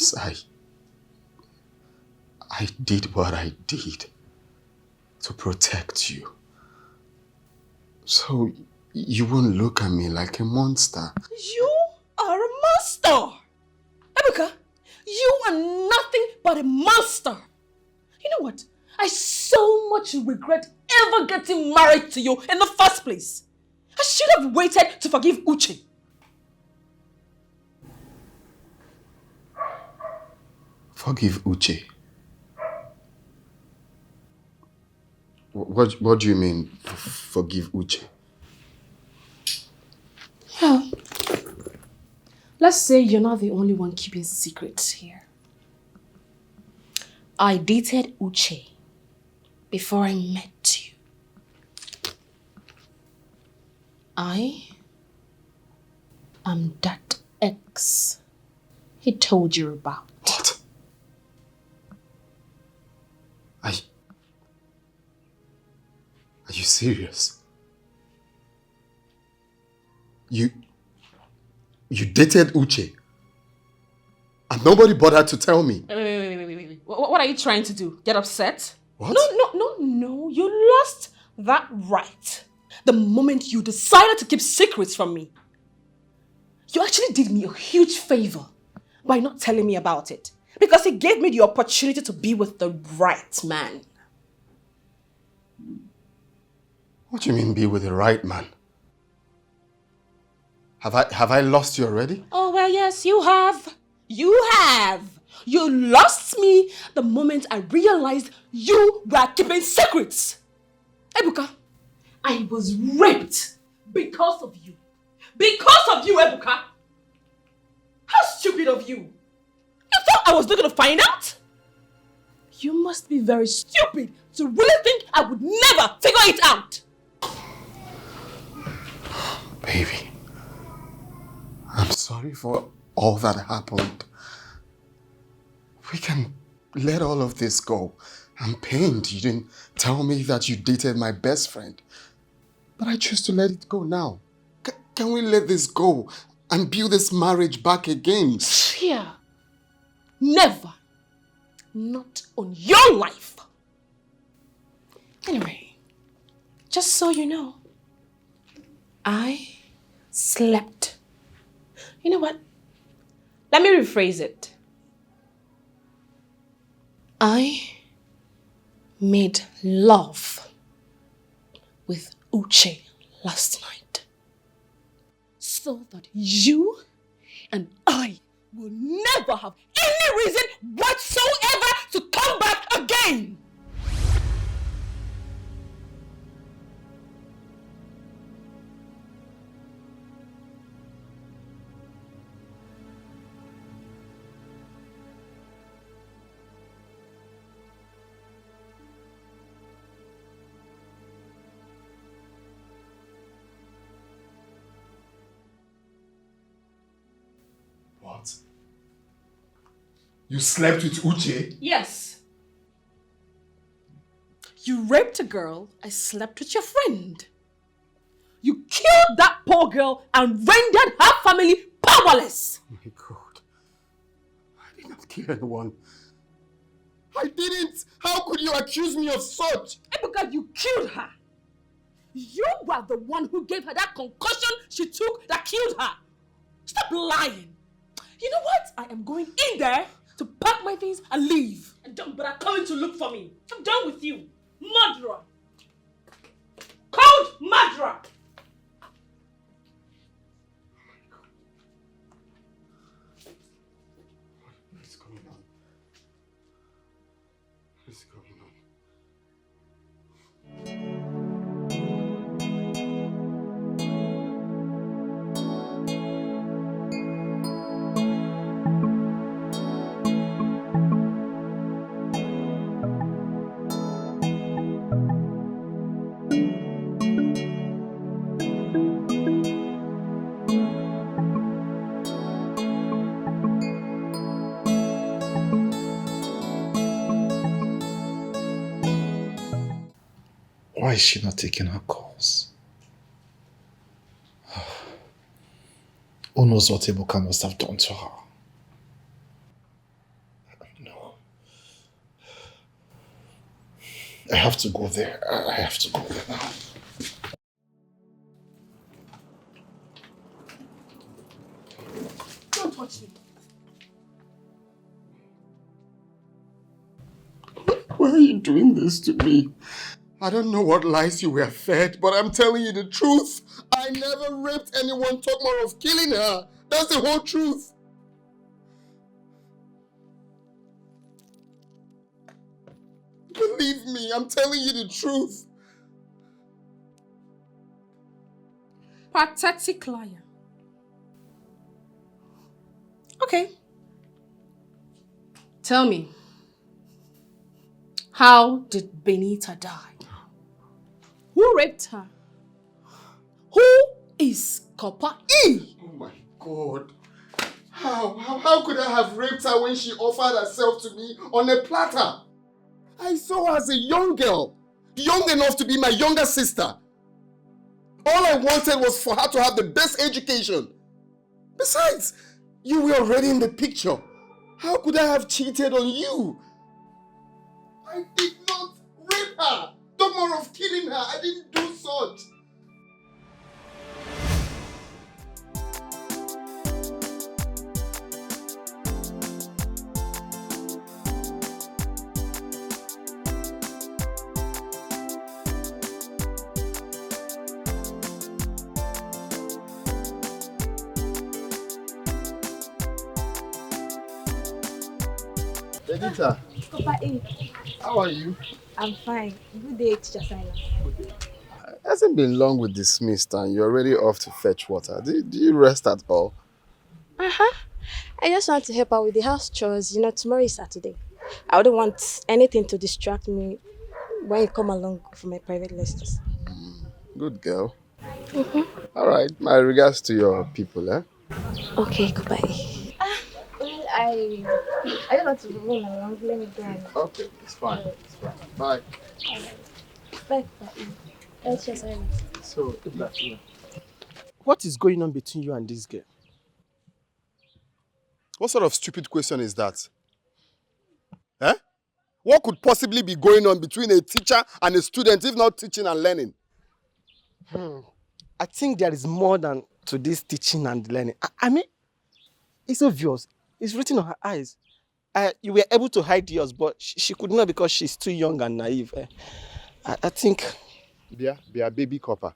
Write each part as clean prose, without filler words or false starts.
Please, I did what I did to protect you. So you won't look at me like a monster. You are a monster! Ebuka, you are nothing but a monster! You know what? I so much regret ever getting married to you in the first place. I should have waited to forgive Uche. Forgive Uche? What do you mean, forgive Uche? Well, let's say you're not the only one keeping secrets here. I dated Uche before I met you. I am that ex he told you about. What? Are you serious? You dated Uche? And nobody bothered to tell me? Wait. What are you trying to do? Get upset? What? No. You lost that right the moment you decided to keep secrets from me. You actually did me a huge favor by not telling me about it. Because it gave me the opportunity to be with the right man. What do you mean, be with the right man? Have I lost you already? Oh, well, yes, you have. You have. You lost me the moment I realized you were keeping secrets. Ebuka, I was raped because of you. Because of you, Ebuka. How stupid of you. You thought I was not going to find out? You must be very stupid to really think I would never figure it out. Baby, I'm sorry for all that happened. We can let all of this go. I'm pained you didn't tell me that you dated my best friend. But I choose to let it go now. Can we let this go and build this marriage back again? Yeah. Never. Not on your life. Anyway, just so you know, I slept. You know what? Let me rephrase it. I made love with Uche last night. So that you and I will never have any reason whatsoever to come back again. What? You slept with Uche? Yes. You raped a girl, I slept with your friend. You killed that poor girl and rendered her family powerless. Oh my God. I did not kill anyone. I didn't! How could you accuse me of such? Because you killed her. You were the one who gave her that concussion she took that killed her. Stop lying. You know what? I am going in there to pack my things and leave. And don't bother coming to look for me. I'm done with you. Murderer. Cold murderer. What is going on? What is going on? Why is she not taking her calls? Who knows what Ebuka must have done to her? I have to go there. I have to go there now. Don't touch me. Why are you doing this to me? I don't know what lies you were fed, but I'm telling you the truth. I never raped anyone, talk more of killing her. That's the whole truth. Believe me, I'm telling you the truth. Pathetic liar. Okay. Tell me, how did BENITA die? Who raped her? Who is Copper E? Oh my God. How could I have raped her when she offered herself to me on a platter? I saw her as a young girl, young enough to be my younger sister. All I wanted was for her to have the best education. Besides, you were already in the picture. How could I have cheated on you? I did not rape her. No more of killing her. I didn't do such. Benita, Papa A, how are you? I'm fine. Good day, Teacher Silas. It hasn't been long with dismissed and you're already off to fetch water. Do you rest at all? Uh-huh. I just want to help out with the house chores. You know, tomorrow is Saturday. I wouldn't want anything to distract me when you come along for my private lessons. Good girl. All right, my regards to your people, eh? Okay, goodbye. Well, I don't want to roll along. Let me go. Okay, it's fine. Bye. Bye, Papa. Teacher Silas. So, what is going on between you and this girl? What sort of stupid question is that? Eh? What could possibly be going on between a teacher and a student if not teaching and learning? I think there is more than to this teaching and learning. I mean, it's obvious. It's written on her eyes. You were able to hide yours, but she could not because she's too young and naive. I think... Be a baby copper.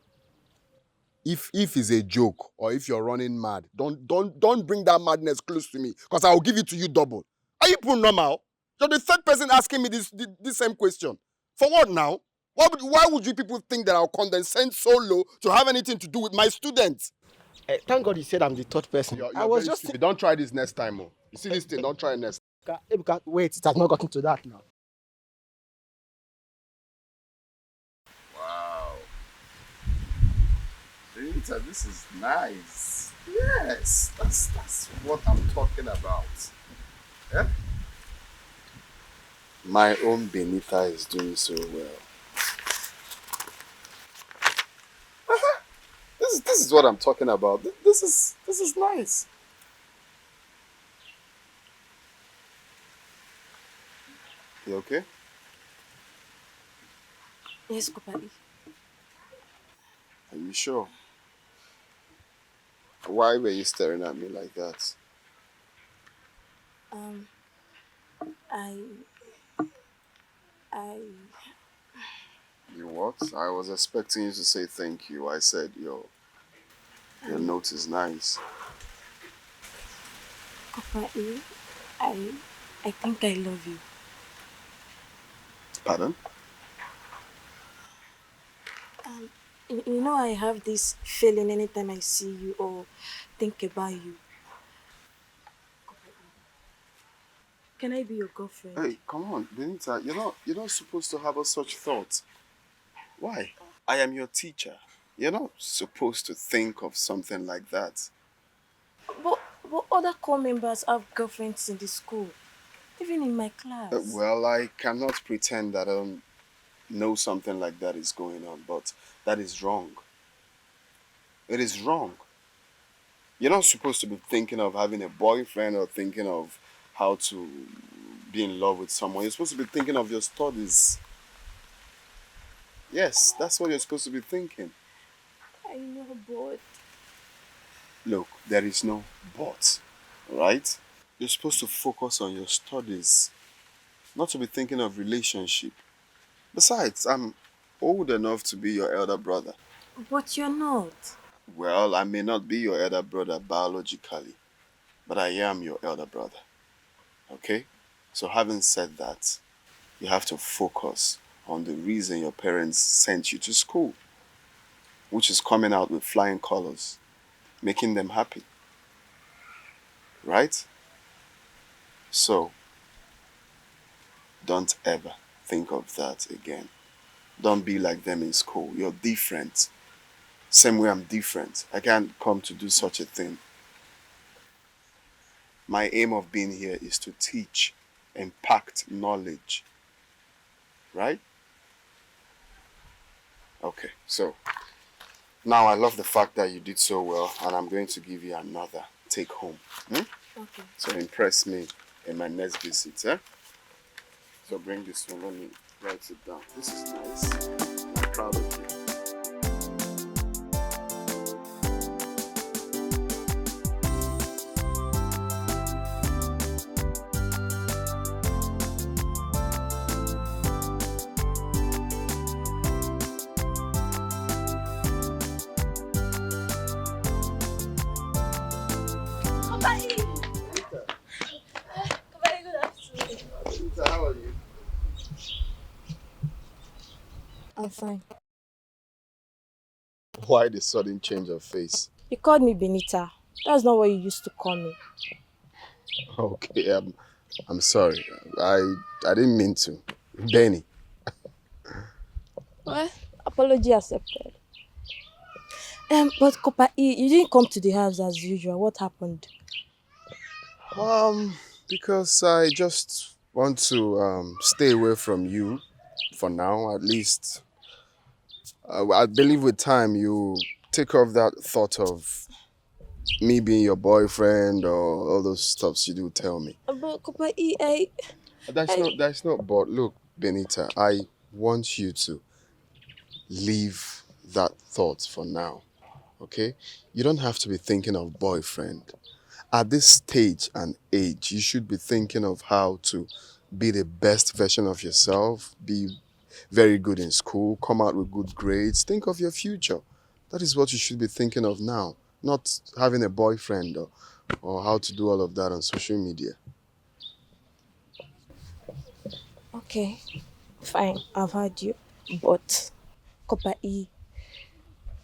If it's a joke or if you're running mad, don't bring that madness close to me because I'll give it to you double. Are you people normal? You're the third person asking me this same question. For what now? Why would you people think that I'll condescend so low to have anything to do with my students? Thank God you said I'm the third person. You're I was very just... stupid. Don't try this next time. Oh. You see this thing? Don't try it next time. Ebuka, wait, it has not gotten to that now. Wow. Benita, this is nice. Yes, that's what I'm talking about. Yeah? My own Benita is doing so well. This is what I'm talking about. This is nice. You okay? Yes, Papa. Are you sure? Why were you staring at me like that? I... You what? I was expecting you to say thank you. I said your note is nice. Papa A, I think I love you. Pardon? You know, I have this feeling anytime I see you or think about you. Can I be your girlfriend? Hey, come on, Benita. You're not supposed to have such thoughts. Why? I am your teacher. You're not supposed to think of something like that. But other core members have girlfriends in the school, even in my class. Well, I cannot pretend that I don't know something like that is going on, but that is wrong. It is wrong. You're not supposed to be thinking of having a boyfriend or thinking of how to be in love with someone. You're supposed to be thinking of your studies. Yes, that's what you're supposed to be thinking. I know, but... Look, there is no but, right? You're supposed to focus on your studies, not to be thinking of relationship. Besides, I'm old enough to be your elder brother. But you're not. Well, I may not be your elder brother biologically, but I am your elder brother. Okay? So having said that, you have to focus on the reason your parents sent you to school, which is coming out with flying colors, making them happy. Right? So, don't ever think of that again. Don't be like them in school. You're different. Same way I'm different. I can't come to do such a thing. My aim of being here is to teach, impact knowledge. Right? Okay, so now I love the fact that you did so well, and I'm going to give you another take home. Okay. So impress me in my next visit. So bring this one, let me write it down. This is nice. I'm proud of you. How are you? I'm fine. Why the sudden change of face? You called me Benita. That's not what you used to call me. Okay, I'm sorry. I didn't mean to. Benny. Well, apology accepted. But Kopa E, you didn't come to the house as usual. What happened? Because I just want to stay away from you for now, at least. I believe with time you take off that thought of me being your boyfriend or all those stuffs you do tell me. But Kopa E, That's not but look, Benita, I want you to leave that thought for now. Okay? You don't have to be thinking of boyfriend. At this stage and age, you should be thinking of how to be the best version of yourself, be very good in school, come out with good grades. Think of your future. That is what you should be thinking of now, not having a boyfriend or how to do all of that on social media. okay, fine, I've heard you. But Kopa E,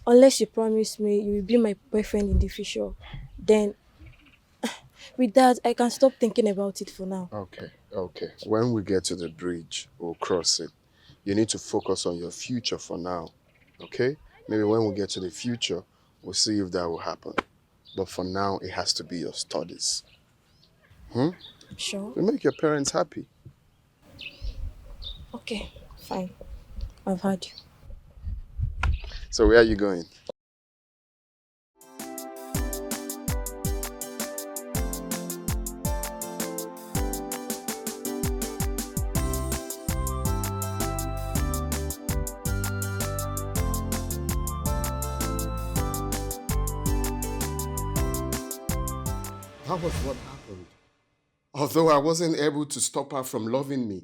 unless you promise me you will be my boyfriend in the future, then with that, I can stop thinking about it for now. Okay. When we get to the bridge, we'll cross it. You need to focus on your future for now, okay? Maybe when we get to the future, we'll see if that will happen. But for now, it has to be your studies. Sure? To make your parents happy. Okay, fine. I've heard you. So where are you going? That was what happened. Although I wasn't able to stop her from loving me.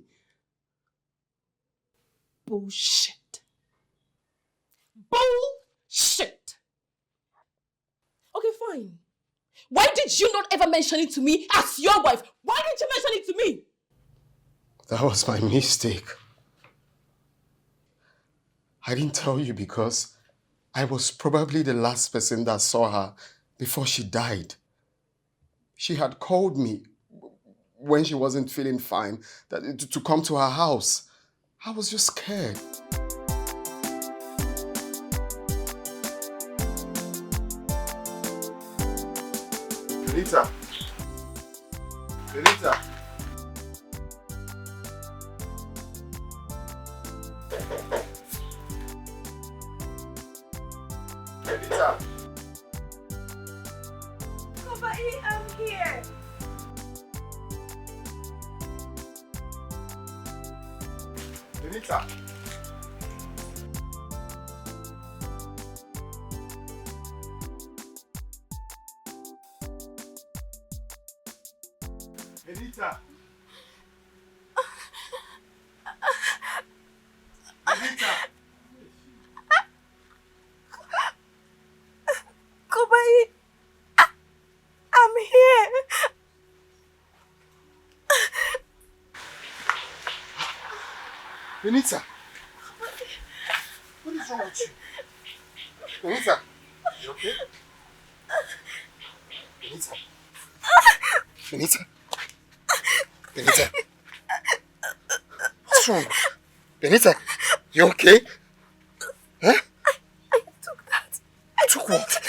Bullshit. Bullshit. Okay, fine. Why did you not ever mention it to me as your wife? Why didn't you mention it to me? That was my mistake. I didn't tell you because I was probably the last person that saw her before she died. She had called me when she wasn't feeling fine to come to her house. I was just scared. Benita. Benita. Benita. I'm here. Benita. Benita! Benita! Kobai, I'm here. Benita! What is wrong with you? Benita! You okay? Benita! Benita! Benita! What's wrong? Benita! You okay? Huh? I took that. I took what?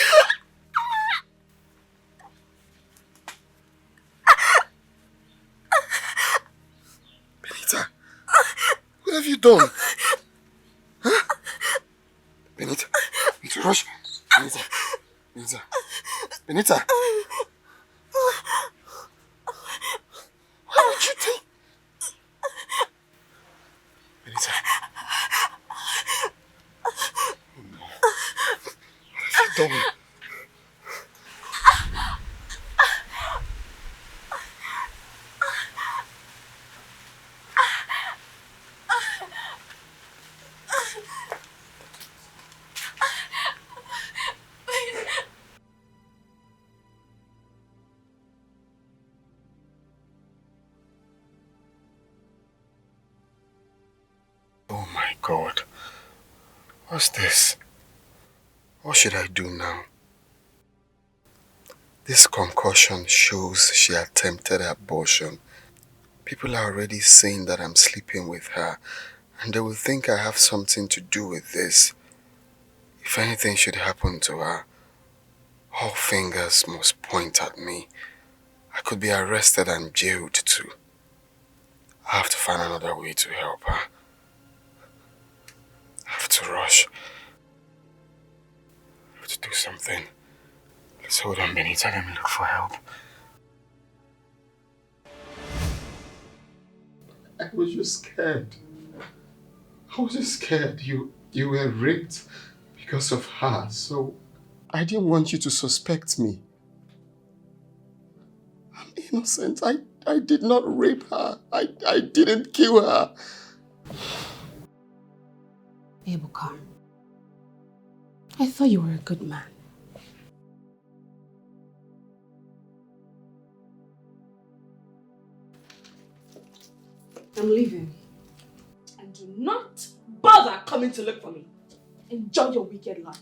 Benita! What have you done? Huh? Benita! Benita, rush! Benita! Benita! Benita! Why would you take... Benita! Oh no. What have you done? Oh my God. What's this? What should I do now? This concussion shows she attempted abortion. People are already saying that I'm sleeping with her, and they will think I have something to do with this. If anything should happen to her, all fingers must point at me. I could be arrested and jailed too. I have to find another way to help her. I have to rush. I have to do something. Let's hold on, Benita. Let me look for help. I was just scared. I was just scared. You were raped because of her, so I didn't want you to suspect me. I'm innocent. I did not rape her. I didn't kill her. Ebuka, I thought you were a good man. I'm leaving. And do not bother coming to look for me. Enjoy your wicked life.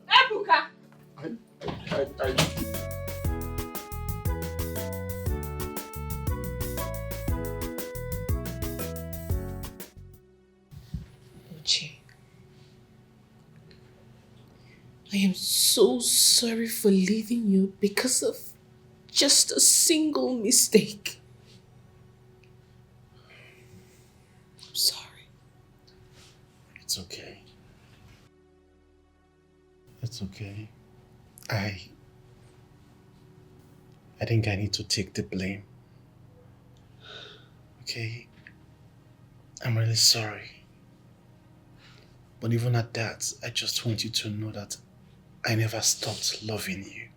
Ebuka! Luchy, I am so sorry for leaving you because of just a single mistake. I'm sorry. It's okay. It's okay. I think I need to take the blame. Okay? I'm really sorry. But even at that, I just want you to know that I never stopped loving you.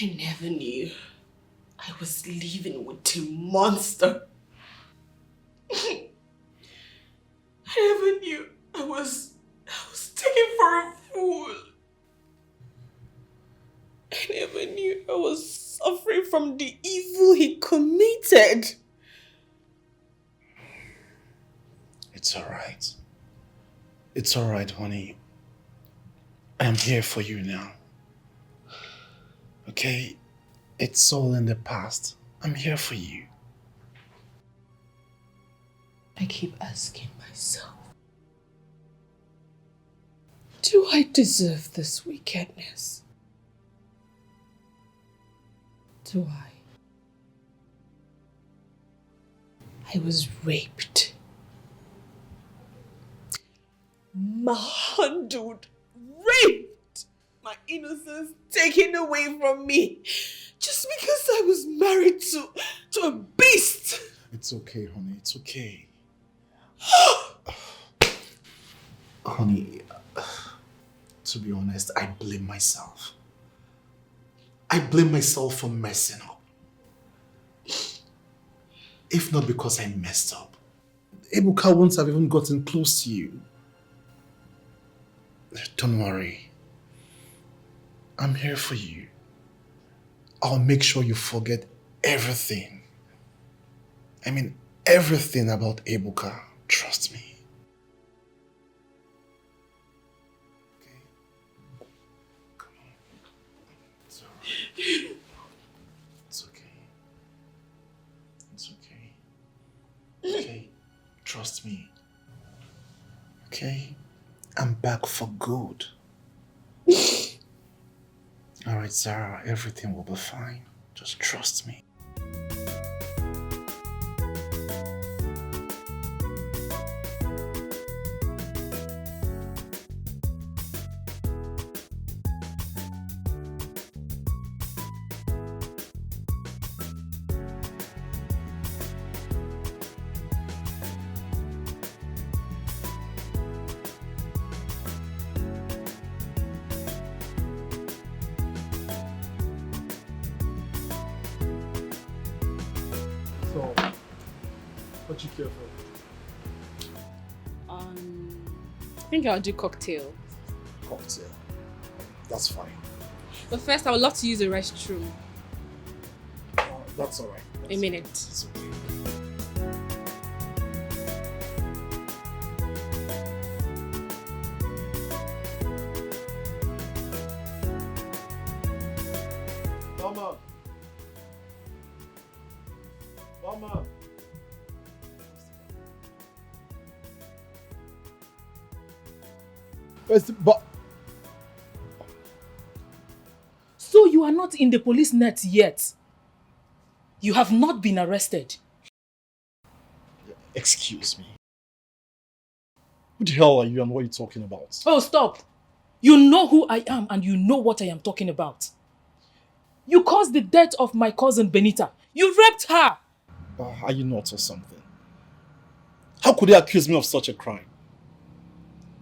I never knew I was living with a monster. I never knew I was taken for a fool. I never knew I was suffering from the evil he committed. It's alright. It's alright, honey. I'm here for you now. Okay? It's all in the past. I'm here for you. I keep asking myself, do I deserve this wickedness? Do I? I was raped. Manhandled. Raped. My innocence taken away from me. Just because I was married to a beast. It's okay, honey. It's okay. Honey, to be honest, I blame myself. I blame myself for messing up. If not because I messed up, Ebuka wouldn't have even gotten close to you. Don't worry. I'm here for you. I'll make sure you forget everything. I mean, everything about Ebuka. Trust me. Okay? Come on. It's alright. It's okay. It's okay. Okay? Trust me. Okay? I'm back for good. Alright, Sarah, everything will be fine. Just trust me. So, what you care for? I think I'll do cocktail. Cocktail. That's fine. But first, I would love to use the restroom. That's alright. A minute. It's okay. Mama! Mama! But So you are not in the police net yet? You have not been arrested? excuse me. Who the hell are you and what are you talking about? Oh, stop! You know who I am and you know what I am talking about. You caused the death of my cousin BENITA. You raped her! Are you nuts or something? How could they accuse me of such a crime?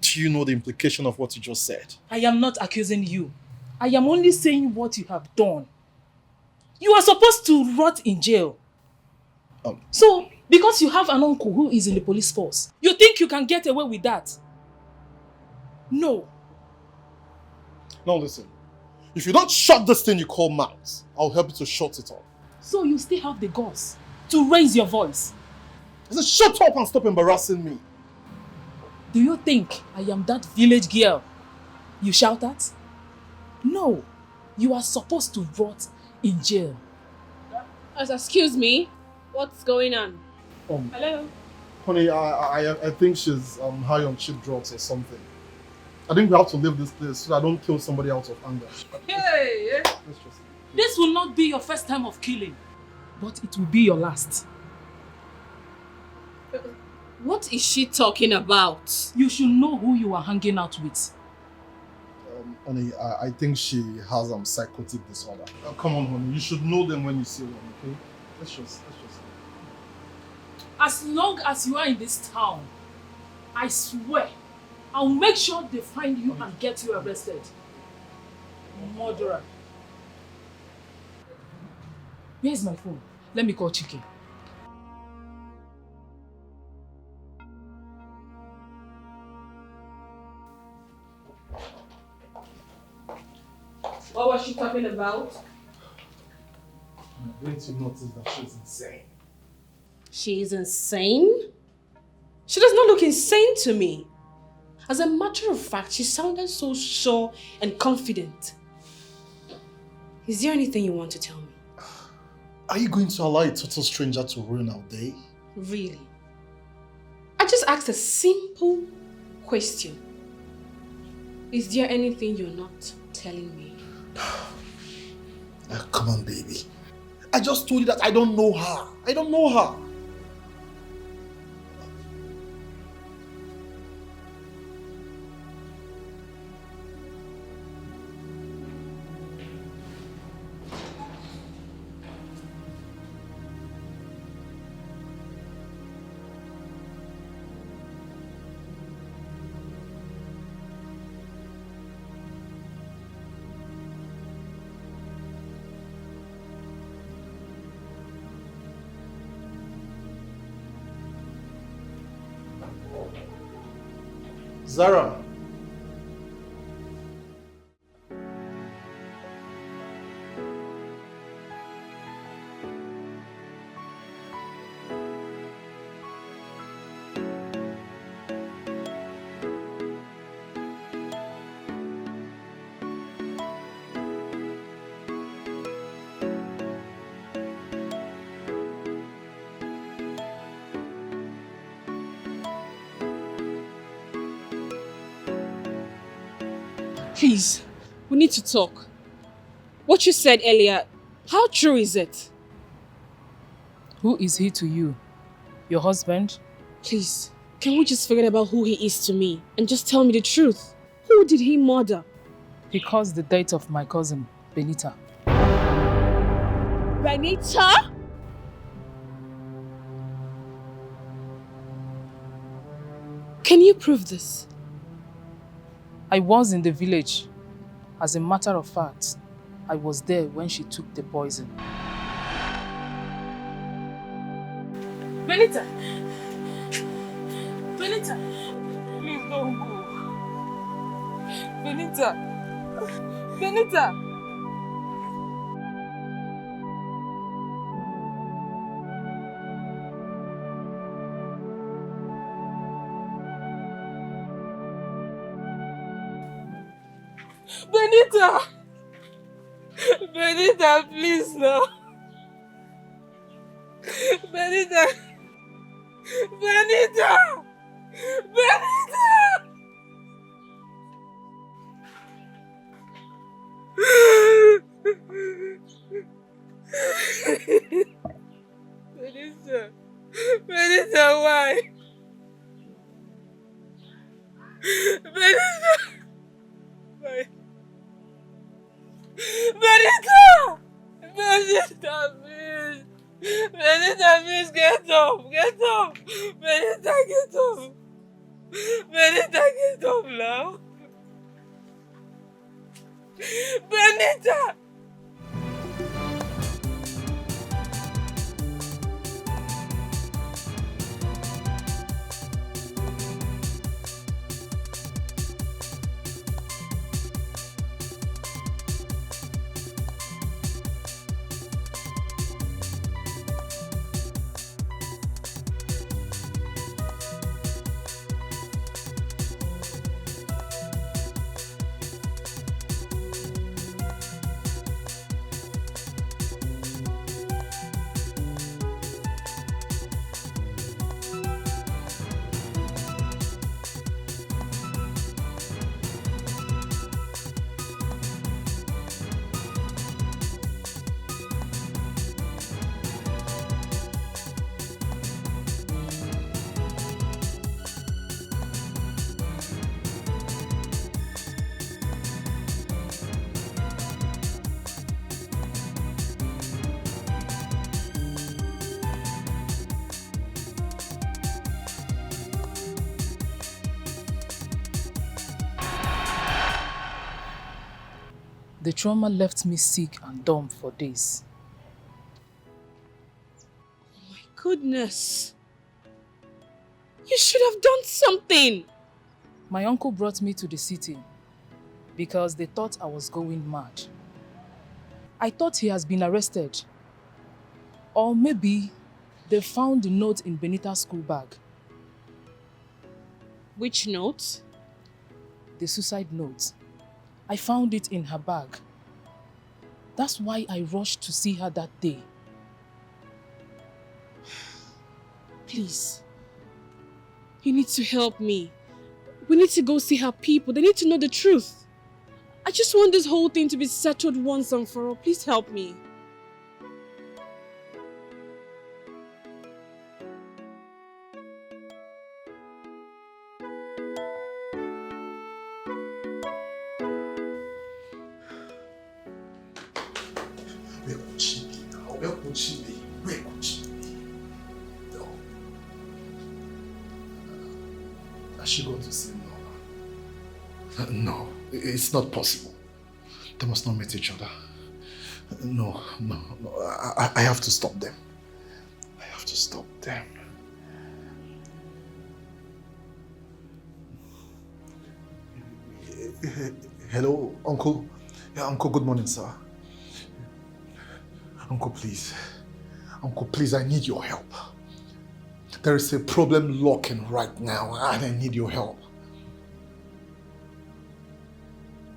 Do you know the implication of what you just said? I am not accusing you. I am only saying what you have done. You are supposed to rot in jail. So, because you have an uncle who is in the police force, you think you can get away with that? No. Now listen, if you don't shut this thing you call mouth, I'll help you to shut it up. So you still have the guts to raise your voice. I said shut up and stop embarrassing me. Do you think I am that village girl you shout at? No. You are supposed to rot in jail. Excuse me. What's going on? Hello? Honey, I think she's high on cheap drugs or something. I think we have to leave this place so I don't kill somebody out of anger. Hey! Let's just... This will not be your first time of killing, but it will be your last. What is she talking about? You should know who you are hanging out with. Honey, I think she has psychotic disorder. Come on, honey, you should know them when you see them, okay? Let's just... As long as you are in this town, I swear, I'll make sure they find you and get you arrested. Murderer. Where's my phone? Let me call Chike. What was she talking about? I'm going to notice that she's insane. She's insane? She does not look insane to me. As a matter of fact, she sounded so sure and confident. Is there anything you want to tell me? Are you going to allow a total stranger to ruin our day? Really? I just asked a simple question. Is there anything you're not telling me? Come on, baby. I just told you that I don't know her. I don't know her. Zara. Please, we need to talk. What you said earlier, how true is it? Who is he to you? Your husband? Please, can we just forget about who he is to me and just tell me the truth? Who did he murder? He caused the death of my cousin, BENITA. BENITA? Can you prove this? I was in the village. As a matter of fact, I was there when she took the poison. BENITA! BENITA! Please don't go. BENITA! BENITA! BENITA! BENITA, please no. BENITA! BENITA! BENITA! BENITA! BENITA, why? BENITA! Why? BENITA! BENITA, please! BENITA, please get up! Get up! BENITA, get up! BENITA, get up now! BENITA! The trauma left me sick and dumb for days. My goodness. You should have done something. My uncle brought me to the city because they thought I was going mad. I thought he has been arrested. Or maybe they found the note in BENITA's school bag. Which note? The suicide note. I found it in her bag. That's why I rushed to see her that day. Please. You need to help me. We need to go see her people. They need to know the truth. I just want this whole thing to be settled once and for all. Please help me. Where could she be now? Where could she be? Where could she be? No. Has she gone to see Nola? No, it's not possible. They must not meet each other. No. I have to stop them. I have to stop them. Hello, Uncle. Yeah, Uncle, good morning, sir. Uncle, please. Uncle, please, I need your help. There is a problem lurking right now, and I need your help.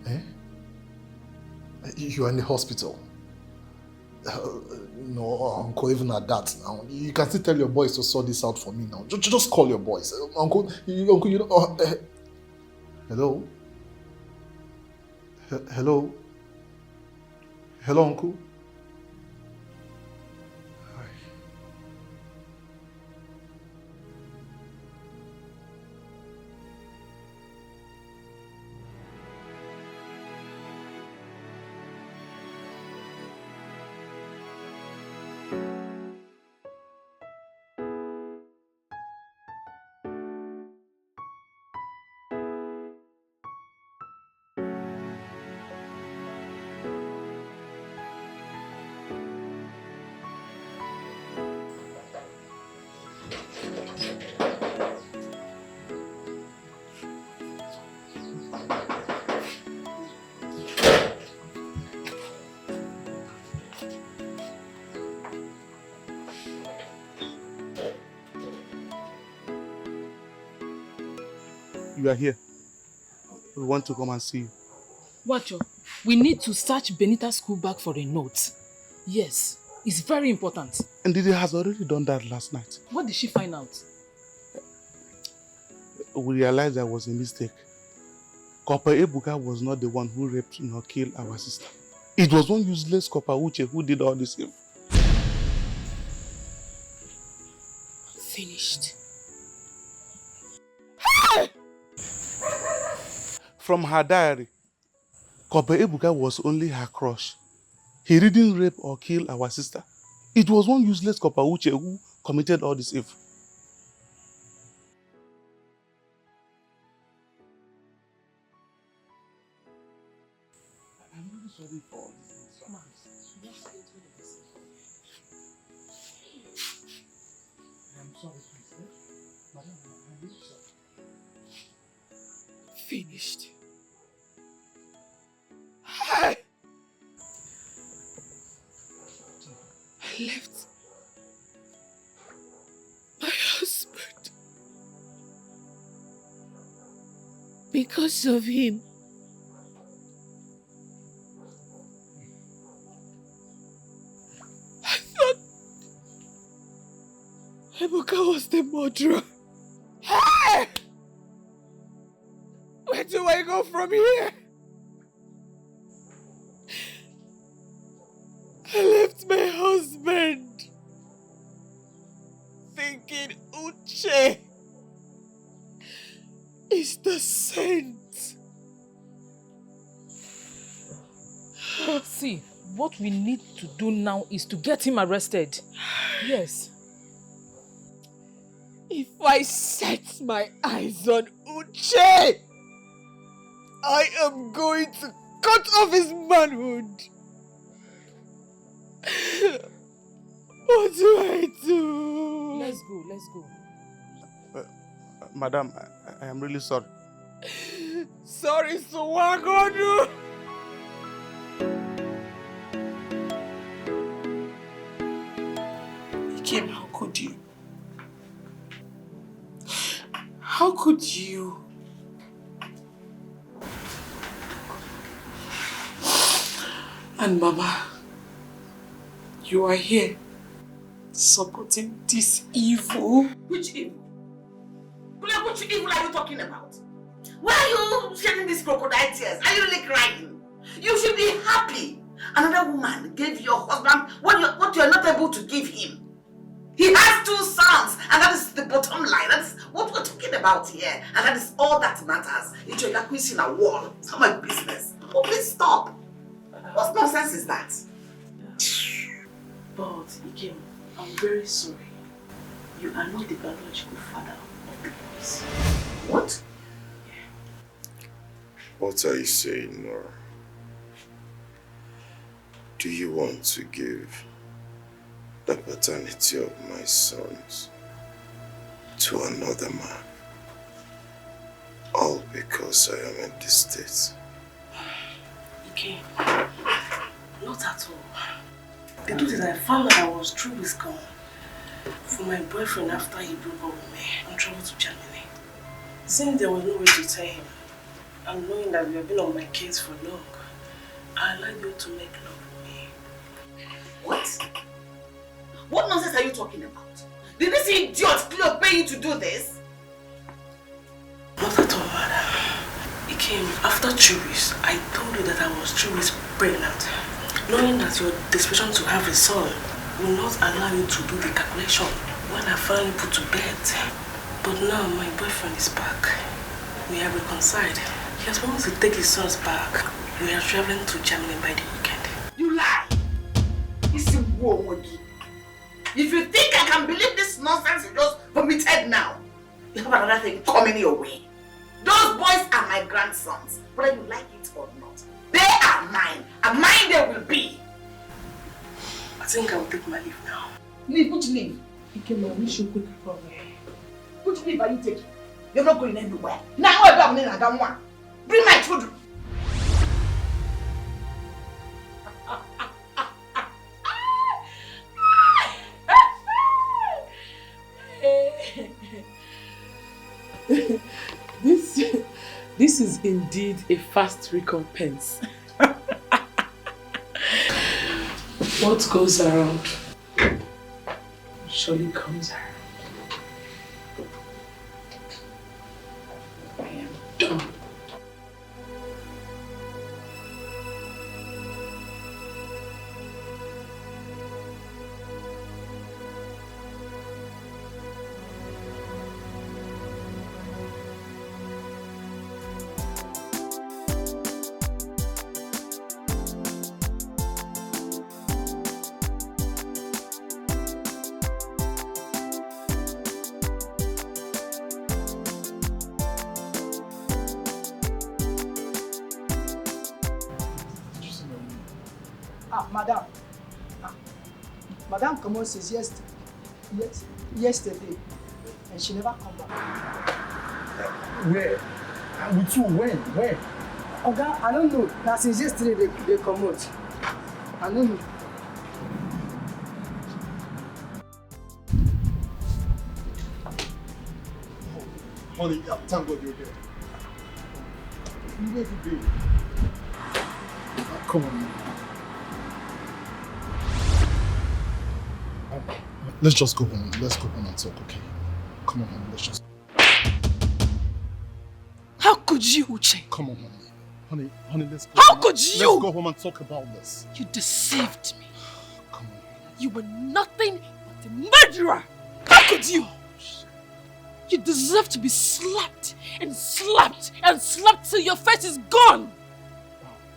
Eh? You are in the hospital. No, Uncle, even at that now. You can still tell your boys to sort this out for me now. Just call your boys. Uncle, you know... hello? Hello? Hello, Uncle? You are here. We want to come and see you. Watcho, we need to search Benita's school bag for a note. Yes, it's very important. And Didi has already done that last night. What did she find out? We realized there was a mistake. Copper Ebuka was not the one who raped nor killed our sister. It was one useless Copper Uche who did all this evil. Finished. From her diary, Copper Ebuka was only her crush. He didn't rape or kill our sister. It was one useless Copper Uche who committed all this evil. I'm really sorry for all this. I'm sorry, please. Madam, I'm really sorry. Finished. Hey! I left my husband because of him. I thought Ebuka was the murderer. Hey! Where do I go from here? I left my husband thinking Uche is the saint. See, what we need to do now is to get him arrested. Yes. If I set my eyes on Uche, I am going to cut off his manhood. What do I do? Let's go. Madam, I am really sorry. Sorry, so what I'm gonna do? Kim, how could you? How could you? And Mama, you are here supporting this evil. Which evil? Which evil are you talking about? Why are you shedding these crocodile tears? Are you really crying? You should be happy. Another woman gave your husband what you're not able to give him. He has 2 sons, and that is the bottom line. That is what we're talking about here. And that is all that matters. It's your acquisition a wall. It's not my business. Oh, please stop. What nonsense is that? But, Ikem, I'm very sorry. You are not the biological father of the boys. What? What are you saying, Nora? Do you want to give the paternity of my sons to another man? All because I am in this state. Okay. Not at all. The truth is I found that I was through with gone for my boyfriend after he broke up with me and traveled to Germany. Since there was no way to tell him, and knowing that we have been on my case for long, I allowed you to make love with me. What? What nonsense are you talking about? Did this idiot Cleo pay you to do this? Not at all, madam. It came after 2 weeks. I told you that I was 2 weeks pregnant. Knowing that your desperation to have a son will not allow you to do the calculation when I finally put to bed. But now my boyfriend is back. We are reconciled. He has promised to take his sons back. We are traveling to Germany by the weekend. You lie! It's a war, Wagi. If you think I can believe this nonsense you just vomited now, you have another thing coming your way. Those boys are my grandsons, whether you like it or not. They are mine, and mine they will be. I think I will take my leave now. Leave? Which leave? I wish you quick recovery. Which leave are you taking? You're not going anywhere. Now I'm going to bring my children. This is indeed a fast recompense. What goes around surely comes around. I am done. Madame. Madame commences yesterday, and she never come back. Where? And with who? When? Okay, I don't know. Now since yesterday they come out. I don't know. Honey, thank God you're there. Where have you been? Come on, man. Let's just go home. Let's go home and talk, okay? Come on, honey. Let's just. How could you, Uche? Come on, honey. Honey, let's go. How could you? Let's go home and talk about this. You deceived me. Come on. You were nothing but a murderer. How could you? You deserve to be slapped and slapped and slapped till your face is gone.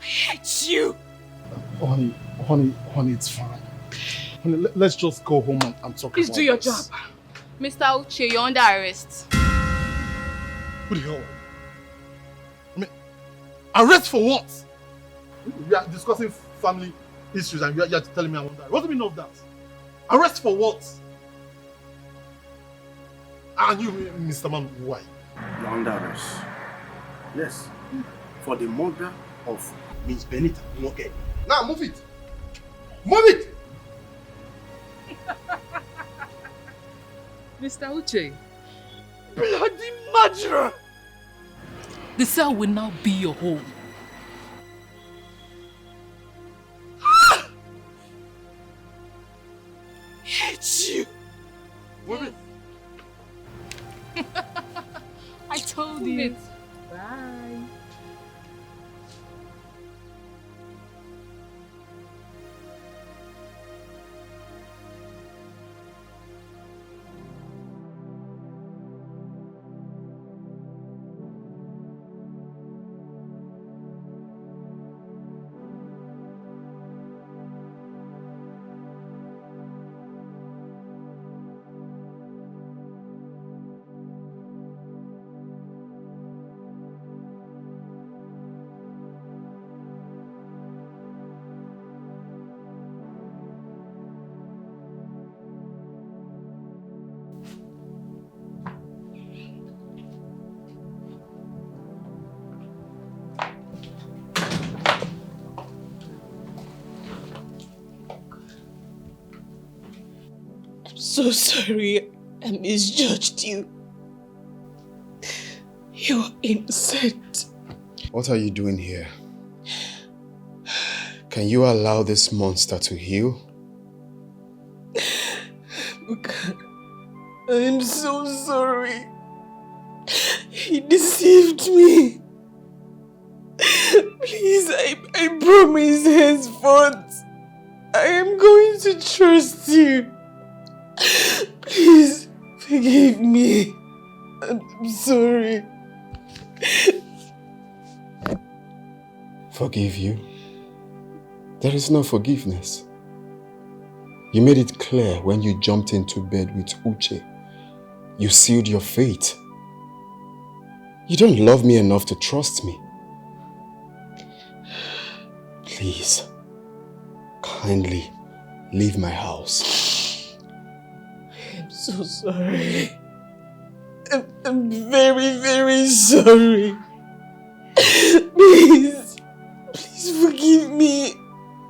I hate you. Honey, it's fine. Honey, let's just go home and talk about this. Please do your job. Mr. Uche, you're under arrest. What the hell? I mean, arrest for what? We are discussing family issues and you're telling me I'm under arrest. What do you mean of that? Arrest for what? And you, Mr. Man, why? You're under arrest. Yes. For the murder of Miss BENITA. Okay. Now move it. Move it! Mr. Uche, bloody murderer! The cell will now be your home. Hate you! Move it! I told you. Bye. so sorry I misjudged you. You're innocent. What are you doing here? Can you allow this monster to heal? I'm so sorry. He deceived me. Please, I promise henceforth I am going to trust you. Please, forgive me. I'm sorry. Forgive you? There is no forgiveness. You made it clear when you jumped into bed with Uche. You sealed your fate. You don't love me enough to trust me. Please, kindly leave my house. I'm so sorry. I'm very, very sorry. Please forgive me.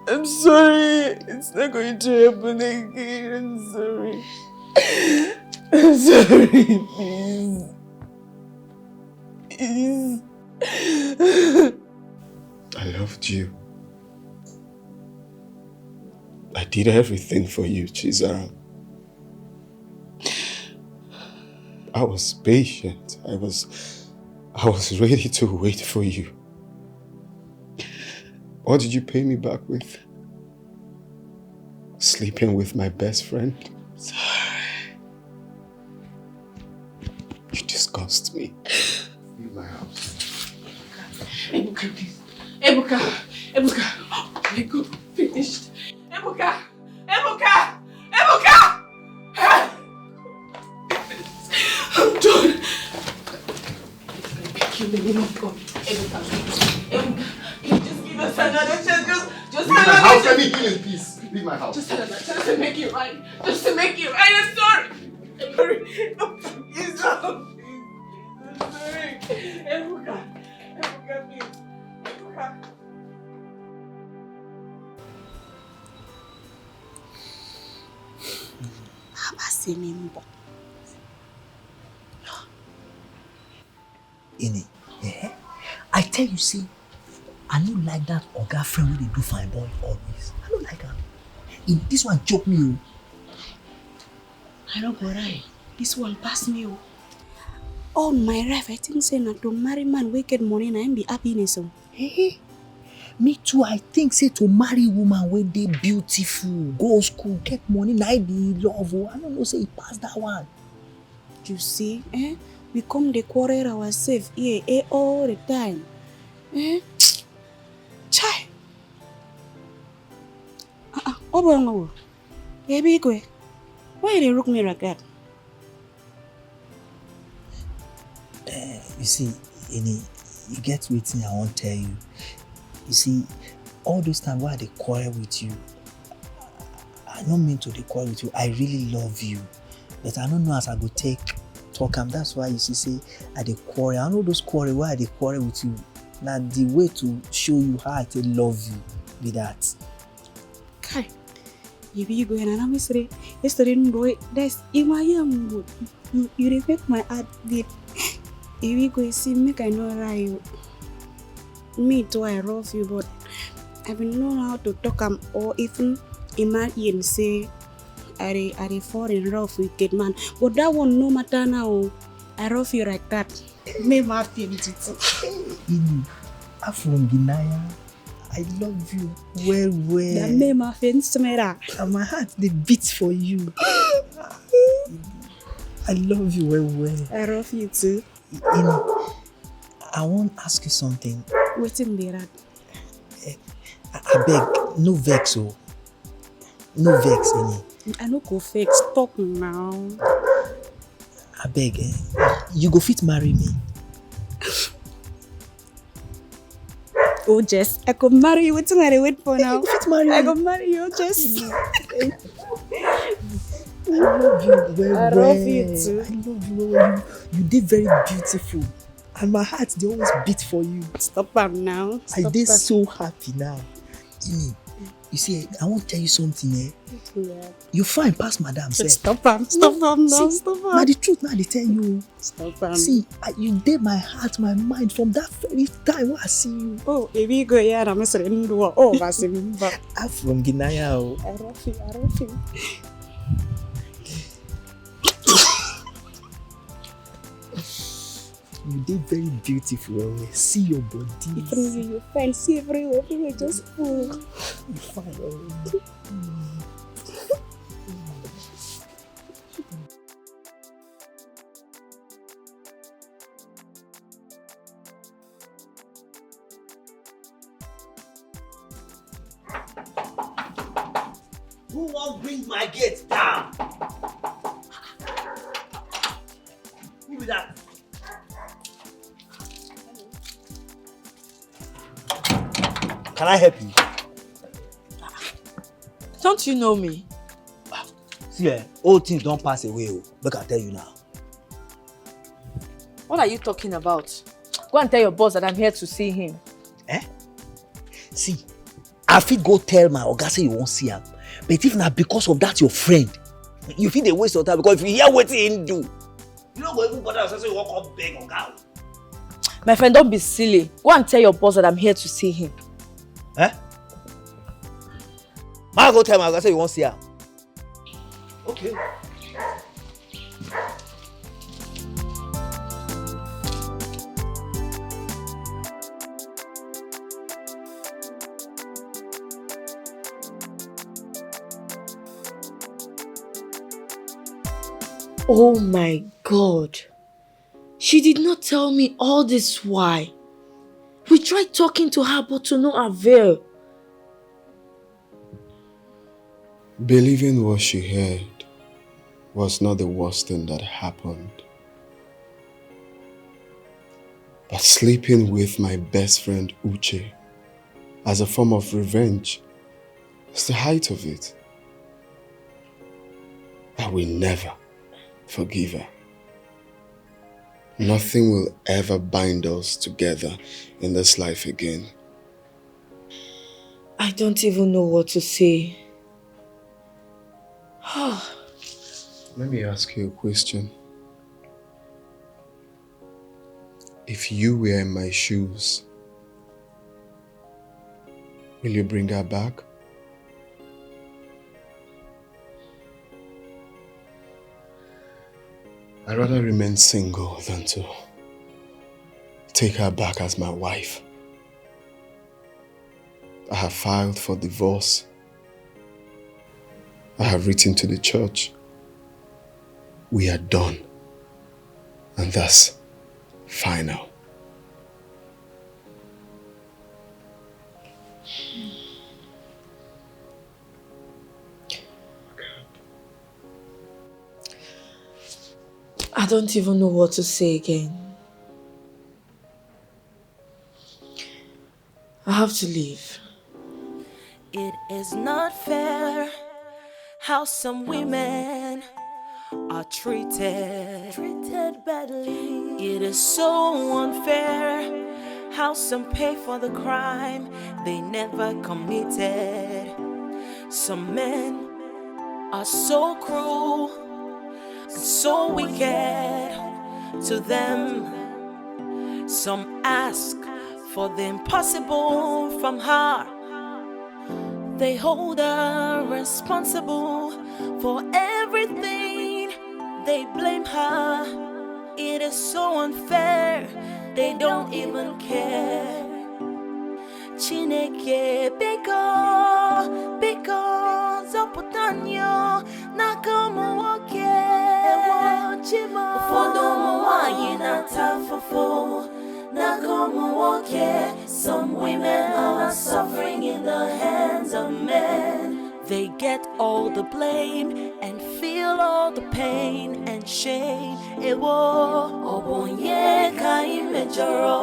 I'm sorry. It's not going to happen again. I'm sorry. I'm sorry, please. Please. I loved you. I did everything for you, Chizara. I was patient. I was ready to wait for you. What did you pay me back with? Sleeping with my best friend? Sorry. You disgust me. Leave my house. Ebuka, please. Ebuka. Oh my God, finished. Ebuka. I'm done. Thank you, in the name of God. Ebuka, just give us another chance. Just leave my house. Let me heal in peace. Leave my house. Just another chance to make it right. Just to make it right. I'm sorry. I'm sorry. Please, no. I'm sorry. Ebuka, please. Ebuka. Ini, I tell you, see, I don't like that oga friend when they do fine boy always. I don't like her. This one choke me. I don't go right. This one pass me. All my life, I think say not to marry man wicked money and be happiness. Hey, me too. I think say to marry woman when they beautiful, go school, get money, now be love. I don't know say it pass that one. You see, we come the quarrel ourselves here all the time. Chai. Obongo. Baby, go. Why they look me like that? You see, Ini, you get waiting. I won't tell you. You see, all those times why they quarrel with you, I don't mean to quarrel with you. I really love you, but I don't know as I go take talk. That's why you see, say I dey quarrel. I know those quarrel why they quarrel with you. Now the way to show you how I love you be that. Kai, you go and I'm sorry. Yesterday, boy, that's in my young. You respect my heart beat. If you go see me, I know right. Me too, I love you, but I don't know how to talk or even imagine say I fall in love with that man. But that one no matter now. I love you like that. Me my feelings. I'm from Guinea. I love you well. That made my friends and my heart they beat for you. I love you well. I love you too. I want to ask you something. What's in there? I beg, no vex, oh. No vex, Ini. I no go vex. Talk now. I beg, you go fit marry me. Oh, Jess, I could marry you. What's I wait for now? You go fit marry me. I could marry you, Jess. I love you well. I love you too. I love you well. You did very beautiful. And my heart, they always beat for you. Stop up now. I did so happy now. Ini, You see, I want to tell you something, eh? Yeah. You fine past madam, sir. Stop now, stop. Now the truth, now they tell you. Stop. See, you did my heart, my mind from that very time when I see you. Oh, baby, go here. I'm saying, oh, Vasimba. I'm from Guinea. I love you. You did very beautiful. See your body. You fine. See everywhere. Just full. You fine. Who won't bring my gate down? Who be that? Can I help you? Don't you know me? See, old things don't pass away. Look, I tell you now. What are you talking about? Go and tell your boss that I'm here to see him. See, I fit go tell my oga say you won't see him. But if not because of that, your friend, you feel they waste your time because if you hear what he do, You don't go even bother yourself so you walk up beg or go. My friend, don't be silly. Go and tell your boss that I'm here to see him. Ma go tell my oga say you won't see him. Okay. Oh my God. She did not tell me all this why. We tried talking to her but to no avail. Believing what she heard was not the worst thing that happened. But sleeping with my best friend Uche as a form of revenge is the height of it. I will never forgive her. Nothing will ever bind us together in this life again. I don't even know what to say. Let me ask you a question. If you were in my shoes, will you bring her back? I'd rather remain single than to take her back as my wife. I have filed for divorce. I have written to the church. We are done. And that's final. I don't even know what to say again. I have to leave. It is not fair how some women are treated badly. It is so unfair how some pay for the crime they never committed. Some men are so cruel, so wicked to them. Some ask for the impossible from her. They hold her responsible for everything. They blame her. It is so unfair. They don't even care. Chineke biko zoputanyo nakamuwoke. Ụfọdụ ụmụ nwanyị na-ata afụfụ nakamuwoke. Some women are suffering in the hands of men. They get all the blame and feel all the pain and shame. Ewo obonye ka imejoro,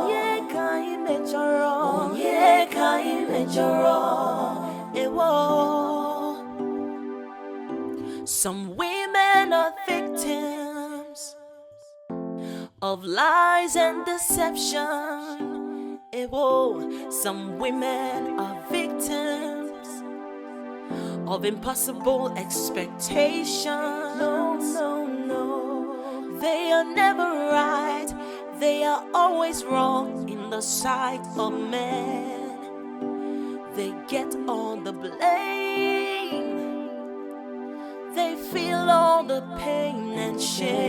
onye ka imejoro, onye ka imejoro. Ewo. Some women are victims of lies and deception. Ewo. Some women are victims of impossible expectations. No, no, no. They are never right. They are always wrong in the sight of men. They get all the blame. They feel all the pain and shame.